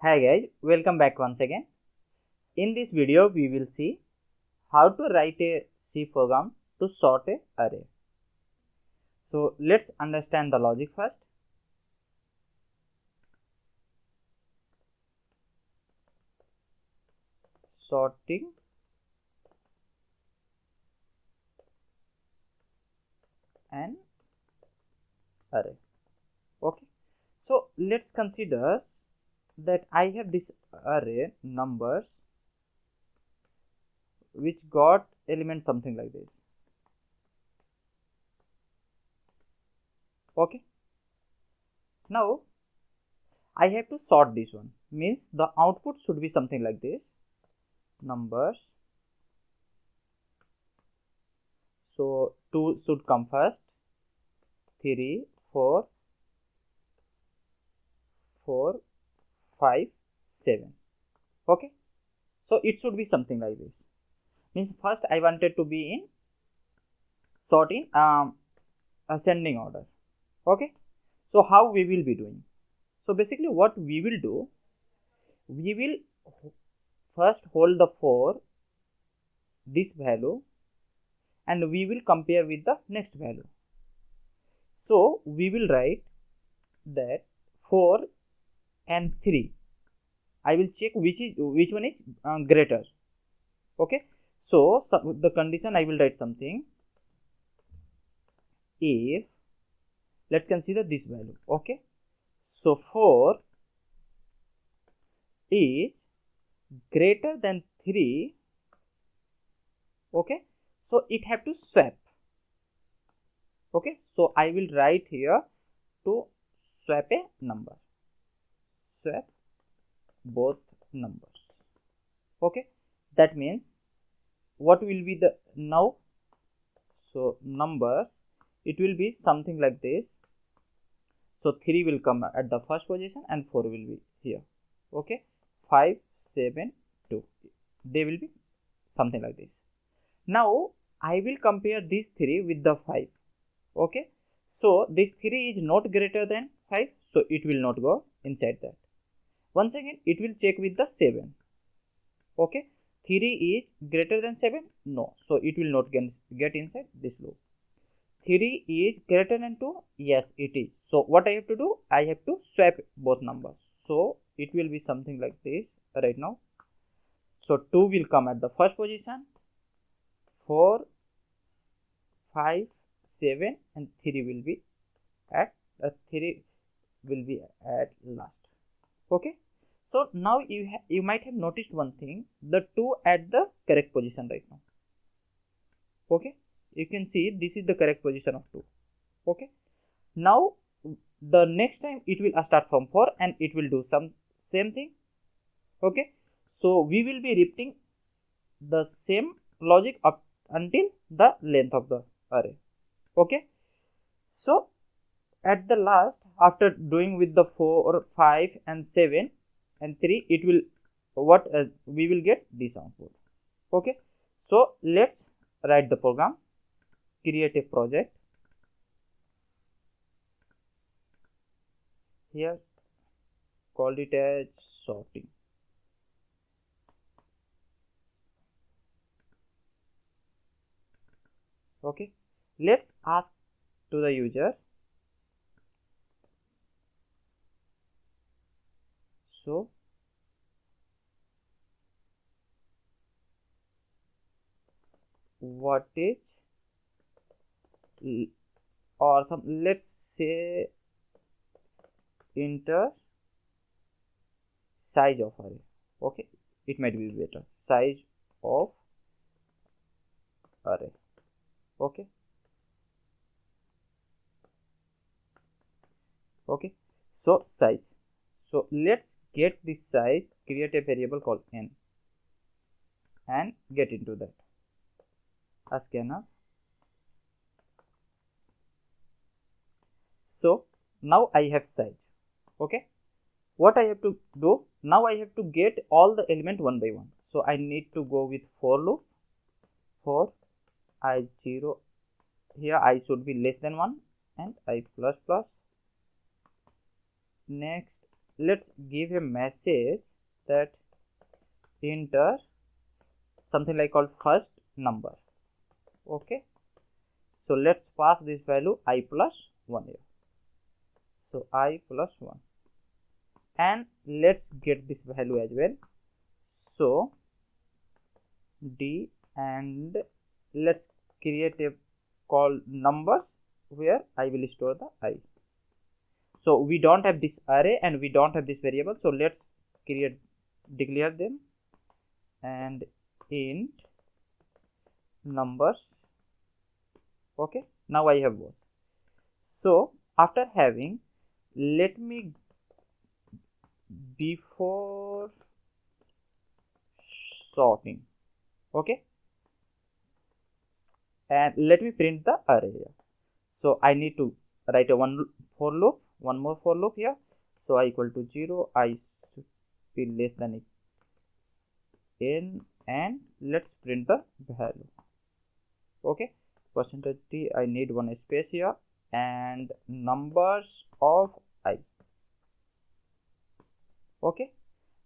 Hi guys, welcome back once again. In this video, we will see how to write a C program to sort a array. So let's understand the logic first. Sorting an array. Okay. So let's consider that I have this array numbers which got element something like this. Okay. Now I have to sort this one, means the output should be something like this. Numbers. So 2 should come first, 3, 4, 4, 5, 7. Okay. So it should be something like this. Means first I wanted to be in sort in ascending order. Okay. So how we will be doing? So basically what we will do, we will first hold the 4, this value, and we will compare with the next value. So we will write that 4 and 3. I will check which one is greater. Okay. So the condition I will write something. If let's consider this value. Okay. So 4 is greater than 3. Okay. So it have to swap. Okay. So I will write here to swap a number. Swap both numbers. Okay. That means what will be the now? So numbers, it will be something like this. So 3 will come at the first position and 4 will be here. Okay. 5, 7, 2. They will be something like this. Now I will compare these 3 with the 5. Okay. So this 3 is not greater than 5. So it will not go inside that. Once again, it will check with the 7. Okay. 3 is greater than 7? No. So it will not get inside this loop. 3 is greater than 2? Yes, it is. So what I have to do? I have to swap both numbers. So it will be something like this right now. So 2 will come at the first position, 4, 5, 7, and 3 will be at last. Okay. So now you might have noticed one thing, the 2 at the correct position right now. Okay. You can see this is the correct position of 2. Okay. Now the next time it will start from 4 and it will do some same thing. Okay. So we will be repeating the same logic up until the length of the array. Okay. So at the last, after doing with the 4, 5 and 7 and 3, it will we will get this output. Okay. So let's write the program. Create a project. Here call it as sorting. Okay. Let's ask to the user. So what is or some, let's say, enter size of array. Okay, it might be better. Size of array. Okay. Okay. So size. So let's get this size. Create a variable called n and get into that. A scanner. So now I have size. Okay. What I have to do now, I have to get all the element one by one. So I need to go with for loop. For I 0, here I should be less than 1 and I plus plus. Next let's give a message that enter something like called first number. Okay, so let's pass this value I plus 1 here. So I plus 1, and let's get this value as well. So D, and let's create a called numbers where I will store the I. So we don't have this array and we don't have this variable, so let's declare them, and int numbers. Okay, now I have both. So after having, let me, before sorting, okay, and let me print the array here. So I need to write a one more for loop here. So I equal to 0, I should be less than n, and let's print the value. Okay, percentage %t, I need one space here, and numbers of I. Okay,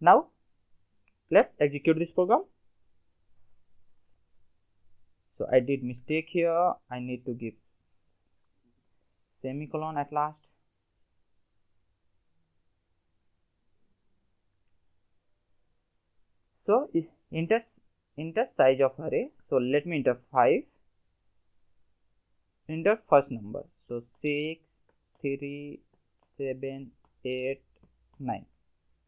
now let's execute this program. So I did mistake here, I need to give semicolon at last. So enter size of array, so let me enter 5, enter first number, so 6, 3, 7, 8, 9.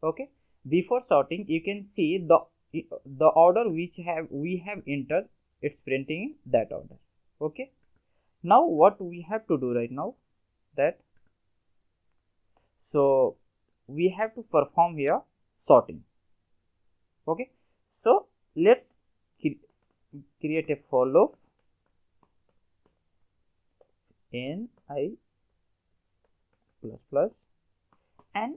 Okay, before sorting you can see the order which we have entered, it's printing in that order. Okay, now what we have to do right now, that so we have to perform here sorting. Okay, so let's create a for loop n I plus plus, and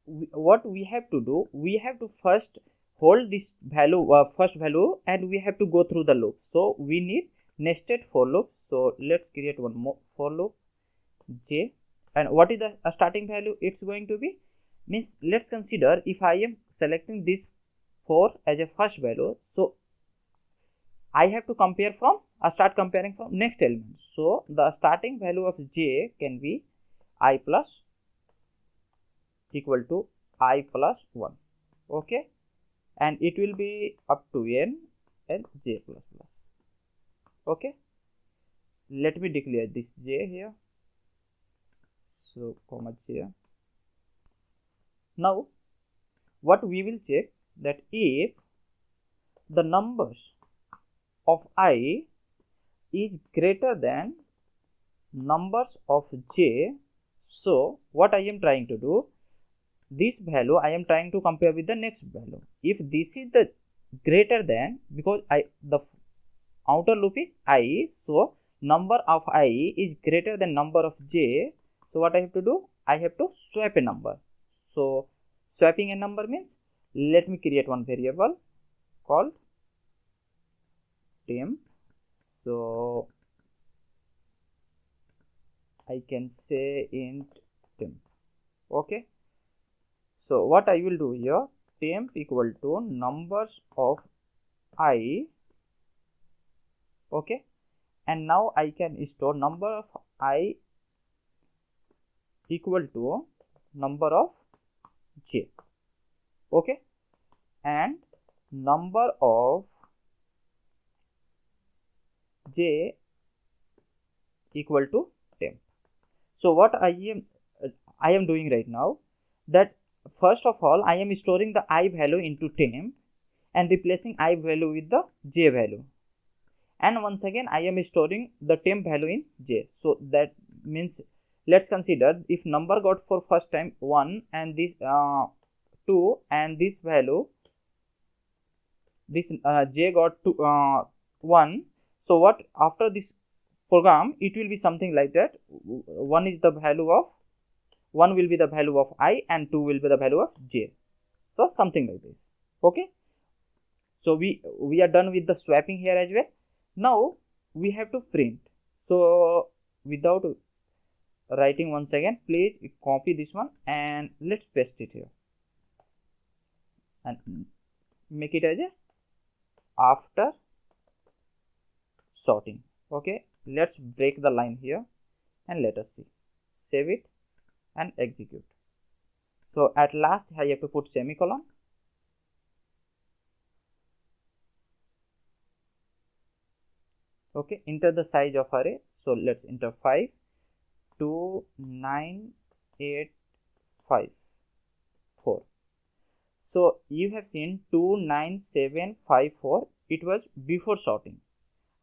what we have to do, we have to first hold this value, first value, and we have to go through the loop. So we need nested for loop. So let's create one more for loop j, and what is the starting value? It's going to be, means let's consider if I am selecting this 4 as a first value, so I have to compare from, start comparing from next element. So the starting value of j can be I plus equal to I plus 1. Okay, and it will be up to n and j plus plus. Okay, let me declare this j here, so comma j. Now what we will check, that if the numbers of I is greater than numbers of j, so what I am trying to do, this value I am trying to compare with the next value. If this is the greater than, because the outer loop is I, so number of I is greater than number of j, so what I have to do, I have to swap a number. So swapping a number means, let me create one variable called temp. So I can say int temp. Okay, so what I will do here, temp equal to numbers of I. Okay, and now I can store number of I equal to number of j. Okay, and number of j equal to temp. So what I am doing right now, that first of all I am storing the I value into temp and replacing I value with the j value, and once again I am storing the temp value in j. So that means, let's consider if number got for first time 1 and this 2, and this value, this j got to 1. So what, after this program it will be something like that, 1 is the value of 1 will be the value of I and 2 will be the value of j. So something like this. Okay, so we are done with the swapping here as well. Now we have to print. So without writing once again, please copy this one and let's paste it here and make it as a after sorting. Okay, let's break the line here and let us see. Save it and execute. So at last I have to put semicolon. Okay, enter the size of array. So let's enter 5, 2, 9, 8, 5, 4. So you have seen 2, 9, 7, 5, 4. It was before sorting.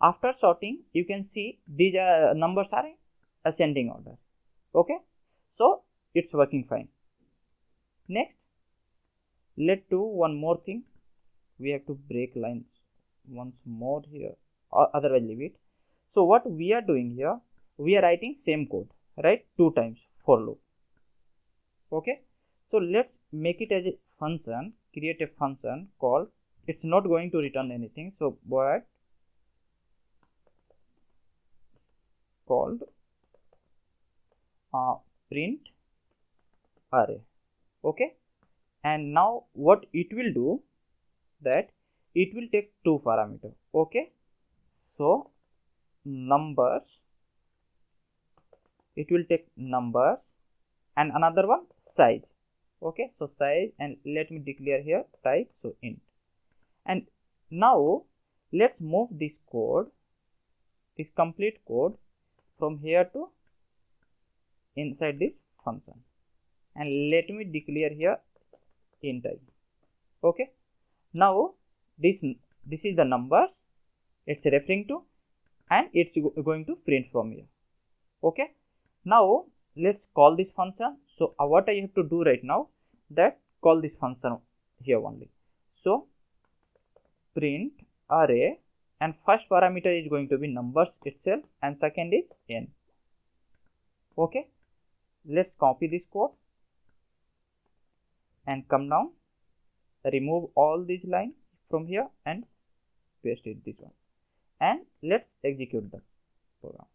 After sorting, you can see these numbers are in ascending order. Okay, so it's working fine. Next, let's do one more thing. We have to break lines once more here, or otherwise leave it. So what we are doing here, we are writing same code, right? 2 times for loop. Okay, so let's make it as a function, create a function called, it's not going to return anything, so void called print array. Okay, and now what it will do, that it will take 2 parameters. Okay, so numbers, it will take numbers, and another one size. Okay, so size, and let me declare here type, so int. And now let's move this code, this complete code, from here to inside this function, and let me declare here int I. Okay, now this is the numbers it's referring to, and it's going to print from here. Okay, now let's call this function. So what I have to do right now, that call this function here only. So print array, and first parameter is going to be numbers itself, and second is n. Okay, let's copy this code and come down, remove all these lines from here and paste it this one, and let's execute the program.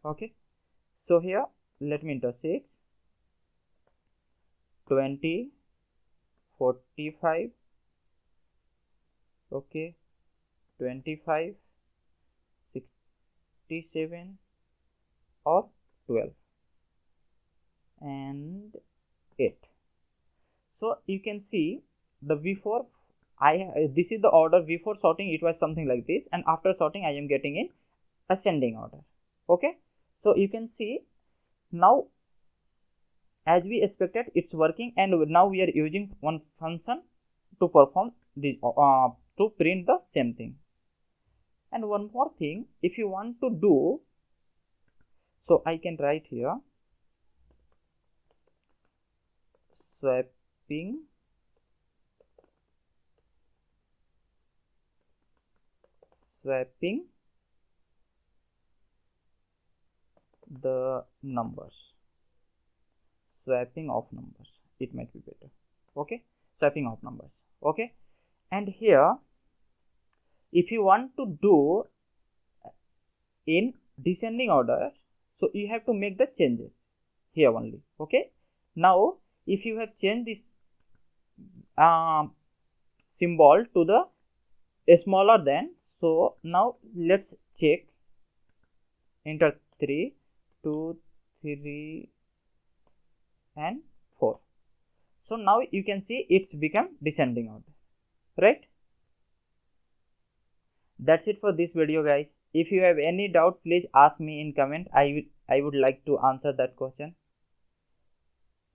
Okay, so here let me enter 6, 20, 45, okay, 25, 67 or 12 and 8. So you can see the before this is the order. Before sorting it was something like this, and after sorting I am getting in ascending order. Okay, so you can see now as we expected it's working, and now we are using one function to perform this to print the same thing. And one more thing, if you want to do, so I can write here swapping the numbers, swapping of numbers, it might be better. Okay, swapping of numbers. Okay, and here if you want to do in descending order, so you have to make the changes here only. Okay, now if you have changed this symbol to the smaller than, so now let's check, enter 3, 2, 3 and 4. So now you can see it's become descending order, right? That's it for this video, guys. If you have any doubt, please ask me in comment. I would like to answer that question.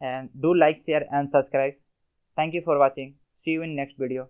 And do like, share and subscribe. Thank you for watching. See you in next video.